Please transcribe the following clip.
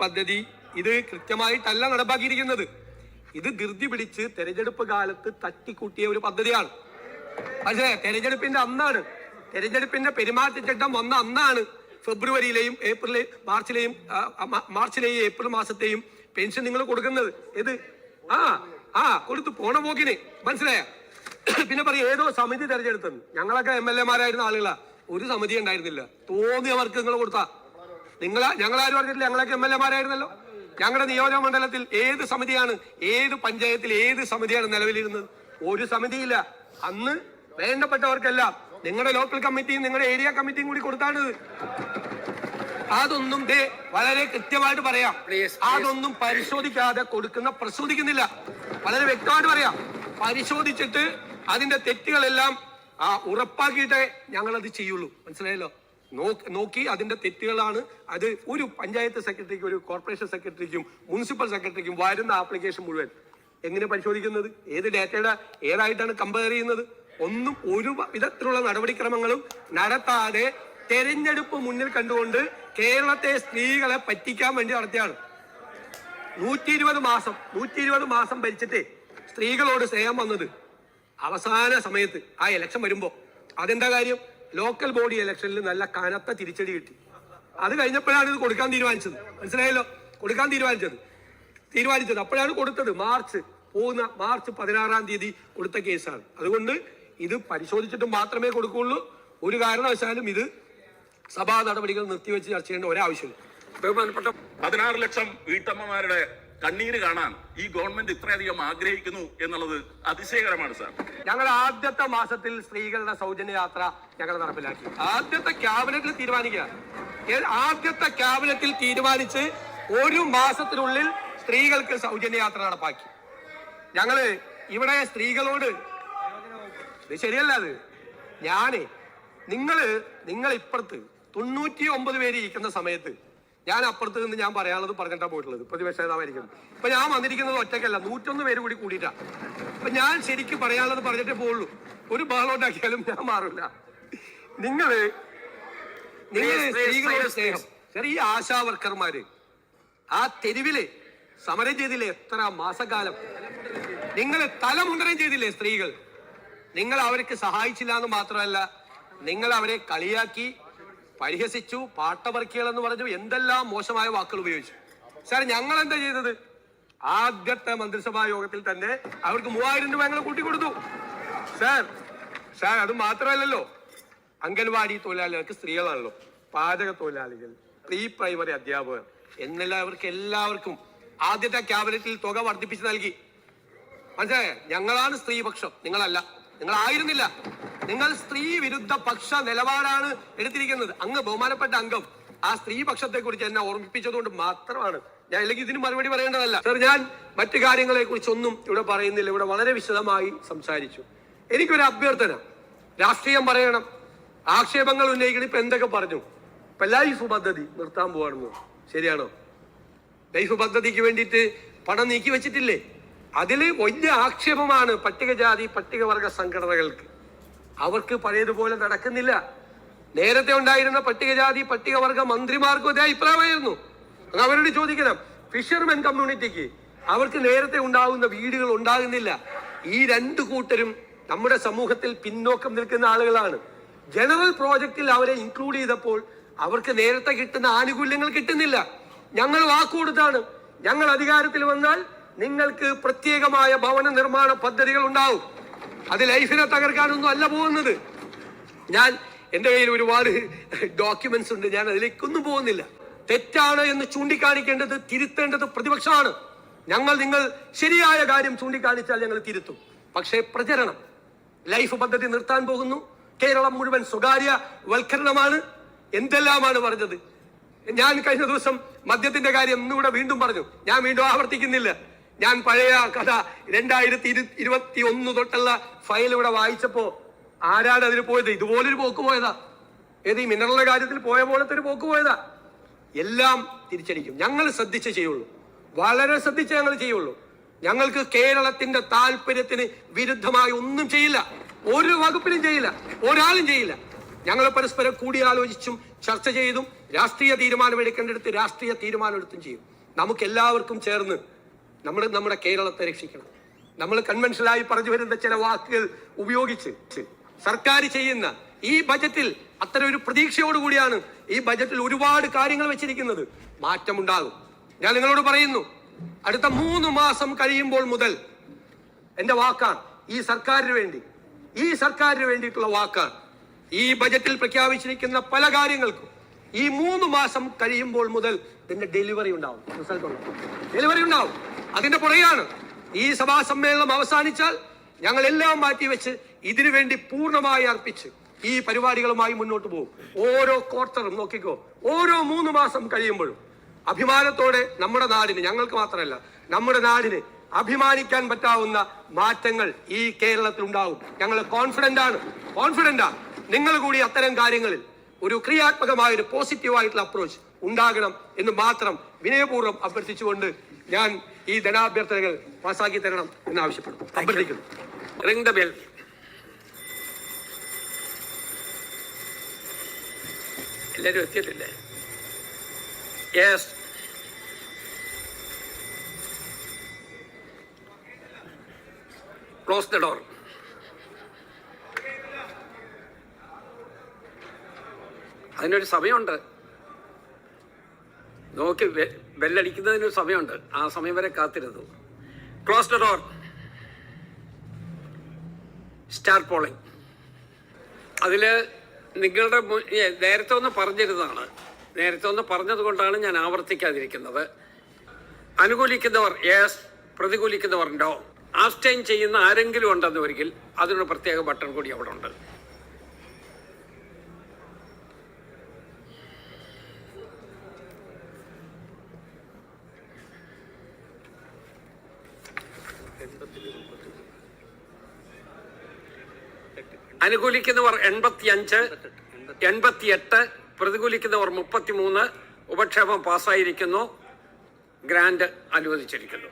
പദ്ധതി ഇത് കൃത്യമായിട്ടല്ല നടപ്പാക്കിയിരിക്കുന്നത്. ഇത് ധൃതി പിടിച്ച് തെരഞ്ഞെടുപ്പ് കാലത്ത് തട്ടിക്കൂട്ടിയ ഒരു പദ്ധതിയാണ്. പക്ഷേ തെരഞ്ഞെടുപ്പിന്റെ അന്നാണ്, തെരഞ്ഞെടുപ്പിന്റെ പെരുമാറ്റച്ചട്ടം വന്ന അന്നാണ് ഫെബ്രുവരിയിലെയും മാർച്ചിലെയും ഏപ്രിൽ മാസത്തെയും പെൻഷൻ നിങ്ങൾ കൊടുക്കുന്നത്. ഇത് കൊടുത്തു പോണ പോക്കിന് മനസ്സിലായ. പിന്നെ പറയും ഏതോ സമിതി തെരഞ്ഞെടുത്തെന്ന്. ഞങ്ങളൊക്കെ MLA-മാരായിരുന്ന ആളുകളാ, ഒരു സമിതി ഉണ്ടായിരുന്നില്ല. തോന്നിയവർക്ക് നിങ്ങൾ കൊടുത്താ. ഞങ്ങളാരും പറഞ്ഞിട്ടില്ല, ഞങ്ങളൊക്കെ MLA-മാരായിരുന്നല്ലോ. ഞങ്ങളുടെ നിയോജക മണ്ഡലത്തിൽ ഏത് സമിതിയാണ്, ഏത് പഞ്ചായത്തിൽ ഏത് സമിതിയാണ് നിലവിലിരുന്നത്? ഒരു സമിതിയില്ല. അന്ന് വേണ്ടപ്പെട്ടവർക്കെല്ലാം നിങ്ങളുടെ ലോക്കൽ കമ്മിറ്റിയും നിങ്ങളുടെ ഏരിയ കമ്മിറ്റിയും കൂടി കൊടുത്താണിത്. അതൊന്നും വളരെ കൃത്യമായിട്ട് പറയാം, അതൊന്നും പരിശോധിക്കാതെ പ്രശോധിക്കുന്നില്ല. വളരെ വ്യക്തമായിട്ട് പറയാം. പരിശോധിച്ചിട്ട് അതിന്റെ തെറ്റുകളെല്ലാം ഉറപ്പാക്കിയിട്ടേ ഞങ്ങളത് ചെയ്യുള്ളൂ. മനസ്സിലായല്ലോ? നോക്കി അതിന്റെ തെറ്റുകളാണ് അത് ഒരു പഞ്ചായത്ത് സെക്രട്ടറിക്കും ഒരു കോർപ്പറേഷൻ സെക്രട്ടറിക്കും മുനിസിപ്പൽ സെക്രട്ടറിക്കും വരുന്ന ആപ്ലിക്കേഷൻ മുഴുവൻ എങ്ങനെ പരിശോധിക്കുന്നത്? ഏത് ഡേറ്റയുടെ ഏതായിട്ടാണ് കമ്പയർ ചെയ്യുന്നത്? ഒന്നും ഒരു വിധത്തിലുള്ള നടപടിക്രമങ്ങളും നടത്താതെ തെരഞ്ഞെടുപ്പ് മുന്നിൽ കണ്ടുകൊണ്ട് കേരളത്തെ സ്ത്രീകളെ പറ്റിക്കാൻ വേണ്ടി നടത്തിയാണ്. 120 മാസം ഭരിച്ചിട്ട് സ്ത്രീകളോട് സ്നേഹം വന്നത് അവസാന സമയത്ത് ആ ഇലക്ഷൻ വരുമ്പോ. അതെന്താ കാര്യം? ലോക്കൽ ബോഡി ഇലക്ഷനിൽ നല്ല കനത്ത തിരിച്ചടി കിട്ടി. അത് കഴിഞ്ഞപ്പോഴാണ് ഇത് കൊടുക്കാൻ തീരുമാനിച്ചത്. മനസ്സിലായല്ലോ? കൊടുക്കാൻ തീരുമാനിച്ചത് അപ്പോഴാണ് കൊടുത്തത്. മാർച്ച് 16-ാം തീയതി കൊടുത്ത കേസാണ്. അതുകൊണ്ട് ഇത് പരിശോധിച്ചിട്ട് മാത്രമേ കൊടുക്കുള്ളൂ. ഒരു കാരണവശാലും ഇത് സഭാ നടപടികൾ നിർത്തിവെച്ച് ചർച്ച ചെയ്യേണ്ട ഒരാവശ്യമില്ല. 16 ലക്ഷം വീട്ടമ്മമാരുടെ കണ്ണീര് കാണാൻ ഈ ഗവൺമെന്റ് ഇത്രയധികം ആഗ്രഹിക്കുന്നു എന്നുള്ളത് അതിശയകരമാണ് സാർ. ഞങ്ങൾ ആദ്യത്തെ മാസത്തിൽ സ്ത്രീകളുടെ സൗജന്യ യാത്ര ഞങ്ങൾ നടപ്പിലാക്കി. ആദ്യത്തെ ക്യാബിനറ്റിൽ തീരുമാനിച്ച് ഒരു മാസത്തിനുള്ളിൽ സ്ത്രീകൾക്ക് സൗജന്യ യാത്ര നടപ്പാക്കി. ഞങ്ങള് ഇവിടെ സ്ത്രീകളോട് ഇത് ശരിയല്ല. അത് നിങ്ങൾ ഇപ്പുറത്ത് 99 പേര് ഇരിക്കുന്ന സമയത്ത് ഞാൻ അപ്പുറത്ത് നിന്ന് ഞാൻ പറയാനുള്ളത് പറഞ്ഞിട്ടാണ് പോയിട്ടുള്ളത്. പ്രതിപക്ഷ നേതാവായിരിക്കുന്നത്. ഇപ്പൊ ഞാൻ വന്നിരിക്കുന്നത് ഒറ്റയ്ക്കല്ല, 101 പേര് കൂടി കൂടിയിട്ടാ. അപ്പൊ ഞാൻ ശരിക്കും പറയാനുള്ളത് പറഞ്ഞിട്ടേ പോവുള്ളൂ. ഒരു ബഹളമുണ്ടാക്കിയാലും ഞാൻ മാറില്ല. നിങ്ങള് സ്ത്രീകളുടെ സ്നേഹം, ചെറിയ ആശാവർക്കർമാര് ആ തെരുവില് സമരം ചെയ്തില്ലേ? എത്ര മാസക്കാലം നിങ്ങൾ തലമുണ്ടനം ചെയ്തില്ലേ? സ്ത്രീകൾ നിങ്ങൾ അവർക്ക് സഹായിച്ചില്ല എന്ന് മാത്രമല്ല, നിങ്ങൾ അവരെ കളിയാക്കി, പരിഹസിച്ചു, പാട്ടവർക്കികൾ എന്ന് പറഞ്ഞു, എന്തെല്ലാം മോശമായ വാക്കുകൾ ഉപയോഗിച്ചു. സാർ, ഞങ്ങൾ എന്താ ചെയ്തത്? ആദ്യത്തെ മന്ത്രിസഭാ യോഗത്തിൽ തന്നെ അവർക്ക് 3000 രൂപ ഞങ്ങൾ കൂട്ടിക്കൊടുത്തു. സാർ അത് മാത്രമല്ലല്ലോ, അംഗൻവാടി തൊഴിലാളികൾക്ക് സ്ത്രീകളാണല്ലോ, പാചക തൊഴിലാളികൾ, പ്രീ പ്രൈമറി അധ്യാപകർ എന്നെല്ലാവർക്കും എല്ലാവർക്കും ആദ്യത്തെ ക്യാബിനറ്റിൽ തുക വർദ്ധിപ്പിച്ച് നൽകി. മനസ്സിലായ? ഞങ്ങളാണ് സ്ത്രീപക്ഷം, നിങ്ങളല്ല. നിങ്ങളായിരുന്നില്ല. നിങ്ങൾ സ്ത്രീ വിരുദ്ധ പക്ഷ നിലപാടാണ് എടുത്തിരിക്കുന്നത്. അങ്ങ് ബഹുമാനപ്പെട്ട അംഗം ആ സ്ത്രീപക്ഷത്തെ കുറിച്ച് എന്നെ ഓർമ്മിപ്പിച്ചതുകൊണ്ട് മാത്രമാണ് ഞാൻ, അല്ലെങ്കിൽ ഇതിന് മറുപടി പറയേണ്ടതല്ല. സർ, ഞാൻ മറ്റു കാര്യങ്ങളെ കുറിച്ചൊന്നും ഇവിടെ പറയുന്നില്ല. ഇവിടെ വളരെ വിശദമായി സംസാരിച്ചു. എനിക്കൊരു അഭ്യർത്ഥന, രാഷ്ട്രീയം പറയണം, ആക്ഷേപങ്ങൾ ഉന്നയിക്കണം. ഇപ്പൊ എന്തൊക്കെ പറഞ്ഞു? ഇപ്പൊ ലൈഫ് പദ്ധതി നിർത്താൻ പോവാണെന്ന്. ശരിയാണോ? ലൈഫ് പദ്ധതിക്ക് വേണ്ടിയിട്ട് പണം നീക്കി വെച്ചിട്ടില്ലേ? അതില് വലിയ ആക്ഷേപമാണ് പട്ടികജാതി പട്ടികവർഗ സംഘടനകൾക്ക്. അവർക്ക് പഴയതുപോലെ നടക്കുന്നില്ല. നേരത്തെ ഉണ്ടായിരുന്ന പട്ടികജാതി പട്ടികവർഗ മന്ത്രിമാർക്കും അതേ അഭിപ്രായമായിരുന്നു. അവരോട് ചോദിക്കണം. ഫിഷർമെൻ കമ്മ്യൂണിറ്റിക്ക് അവർക്ക് നേരത്തെ ഉണ്ടാകുന്ന വീടുകൾ ഉണ്ടാകുന്നില്ല. ഈ രണ്ടു കൂട്ടരും നമ്മുടെ സമൂഹത്തിൽ പിന്നോക്കം നിൽക്കുന്ന ആളുകളാണ്. ജനറൽ പ്രോജക്റ്റിൽ അവരെ ഇൻക്ലൂഡ് ചെയ്തപ്പോൾ അവർക്ക് നേരത്തെ കിട്ടുന്ന ആനുകൂല്യങ്ങൾ കിട്ടുന്നില്ല. ഞങ്ങൾ വാക്കുകൊടുത്താണ്, ഞങ്ങൾ അധികാരത്തിൽ വന്നാൽ നിങ്ങൾക്ക് പ്രത്യേകമായ ഭവന നിർമ്മാണ പദ്ധതികൾ ഉണ്ടാവും. അത് ലൈഫിനെ തകർക്കാനൊന്നും അല്ല പോകുന്നത്. എന്റെ കയ്യിൽ ഒരുപാട് ഡോക്യുമെന്റ്സ് ഉണ്ട്, ഞാൻ അതിലേക്കൊന്നും പോകുന്നില്ല. തെറ്റാണ് എന്ന് ചൂണ്ടിക്കാണിക്കേണ്ടത്, തിരുത്തേണ്ടത് പ്രതിപക്ഷമാണ്. നിങ്ങൾ ശരിയായ കാര്യം ചൂണ്ടിക്കാണിച്ചാൽ ഞങ്ങൾ തിരുത്തും. പക്ഷേ പ്രചരണം, ലൈഫ് പദ്ധതി നിർത്താൻ പോകുന്നു, കേരളം മുഴുവൻ സ്വകാര്യ വൽക്കരണമാണ്, എന്തെല്ലാമാണ് പറഞ്ഞത്. ഞാൻ കഴിഞ്ഞ ദിവസം മദ്യത്തിന്റെ കാര്യം ഇന്നിവിടെ വീണ്ടും പറഞ്ഞു. ഞാൻ വീണ്ടും ആവർത്തിക്കുന്നില്ല. ഞാൻ പഴയ കഥ 2021 തൊട്ടുള്ള ഫയൽ ഇവിടെ വായിച്ചപ്പോ ആരാണ് അതിന് പോയത്? ഇതുപോലൊരു പോക്ക് പോയതാ. ഏത് ഈ മിനറലിന്റെ കാര്യത്തിൽ പോയ പോലത്തെ ഒരു പോക്ക് പോയതാ. എല്ലാം തിരിച്ചടിക്കും. ഞങ്ങൾ ശ്രദ്ധിച്ചേ ചെയ്യുള്ളൂ, വളരെ ശ്രദ്ധിച്ചേ ഞങ്ങൾ ചെയ്യുള്ളൂ. ഞങ്ങൾക്ക് കേരളത്തിന്റെ താല്പര്യത്തിന് വിരുദ്ധമായി ഒന്നും ചെയ്യില്ല, ഒരു വകുപ്പിലും ചെയ്യില്ല, ഒരാളും ചെയ്യില്ല. ഞങ്ങൾ പരസ്പരം കൂടിയാലോചിച്ചും ചർച്ച ചെയ്തും രാഷ്ട്രീയ തീരുമാനമെടുക്കേണ്ടടുത്ത് രാഷ്ട്രീയ തീരുമാനമെടുത്തും ചെയ്യും. നമുക്ക് എല്ലാവർക്കും ചേർന്ന് നമ്മുടെ കേരളത്തെ രക്ഷിക്കണം. നമ്മൾ കൺവെൻഷനായി പറഞ്ഞു വരുന്ന ചില വാക്കുകൾ ഉപയോഗിച്ച് സർക്കാർ ചെയ്യുന്ന ഈ ബജറ്റിൽ അത്തരം ഒരു പ്രതീക്ഷയോടുകൂടിയാണ് ഈ ബജറ്റിൽ ഒരുപാട് കാര്യങ്ങൾ വെച്ചിരിക്കുന്നത്. മാറ്റമുണ്ടാകും. ഞാൻ നിങ്ങളോട് പറയുന്നു, അടുത്ത 3 മാസം കഴിയുമ്പോൾ മുതൽ എന്റെ വാക്കാണ്, ഈ സർക്കാരിന് വേണ്ടിയിട്ടുള്ള വാക്കാണ്. ഈ ബജറ്റിൽ പ്രഖ്യാപിച്ചിരിക്കുന്ന പല കാര്യങ്ങൾക്കും ഈ 3 മാസം കഴിയുമ്പോൾ മുതൽ ഇതിന്റെ ഡെലിവറി ഉണ്ടാവും, റിസൾട്ട് ഉണ്ടാവും. അതിന്റെ പുറകെയാണ് ഈ സഭാ സമ്മേളനം അവസാനിച്ചാൽ ഞങ്ങൾ എല്ലാം മാറ്റിവെച്ച് ഇതിനു വേണ്ടി പൂർണ്ണമായി അർപ്പിച്ച് ഈ പരിപാടികളുമായി മുന്നോട്ട് പോകും. ഓരോ ക്വാർട്ടറും നോക്കിക്കോ, ഓരോ 3 മാസം കഴിയുമ്പോഴും അഭിമാനത്തോടെ നമ്മുടെ നാടിന്, ഞങ്ങൾക്ക് മാത്രമല്ല നമ്മുടെ നാടിന് അഭിമാനിക്കാൻ പറ്റാവുന്ന മാറ്റങ്ങൾ ഈ കേരളത്തിൽ ഉണ്ടാവും. ഞങ്ങൾ കോൺഫിഡന്റാണ്. നിങ്ങൾ കൂടി അത്തരം കാര്യങ്ങളിൽ ഒരു ക്രിയാത്മകമായ ഒരു പോസിറ്റീവായിട്ടുള്ള അപ്രോച്ച് ഉണ്ടാകണം എന്ന് മാത്രം വിനയപൂർവ്വം അഭ്യർത്ഥിച്ചുകൊണ്ട് ഞാൻ ഈ ധനാഭ്യർത്ഥനകൾ പാസാക്കി തരണം എന്ന് അഭ്യർത്ഥിക്കുന്നു. Ring the bell. എല്ലാവരും എത്തിയിട്ടില്ലേ? യെസ്. Close the door. അതിനൊരു സമയമുണ്ട്. നോക്കി ബെല്ലടിക്കുന്നതിനൊരു സമയമുണ്ട്. ആ സമയം വരെ കാത്തിരുന്നു. Close the door. Star polling. അതിൽ നിങ്ങളുടെ നേരത്തെ ഒന്ന് പറഞ്ഞത് കൊണ്ടാണ് ഞാൻ ആവർത്തിക്കാതിരിക്കുന്നത്. അനുകൂലിക്കുന്നവർ യെസ്, പ്രതികൂലിക്കുന്നവർ നോ. ആബ്സ്റ്റെയിൻ ചെയ്യുന്ന ആരെങ്കിലും ഉണ്ടെന്ന് ഒരിക്കൽ അതിനൊരു പ്രത്യേക ബട്ടൺ കൂടി അവിടെ ഉണ്ട്. അനുകൂലിക്കുന്നവർ 85, 88, പ്രതികൂലിക്കുന്നവർ 33. ഉപക്ഷേപം പാസ്സായിരിക്കുന്നു. ഗ്രാന്റ് അനുവദിച്ചിരിക്കുന്നു.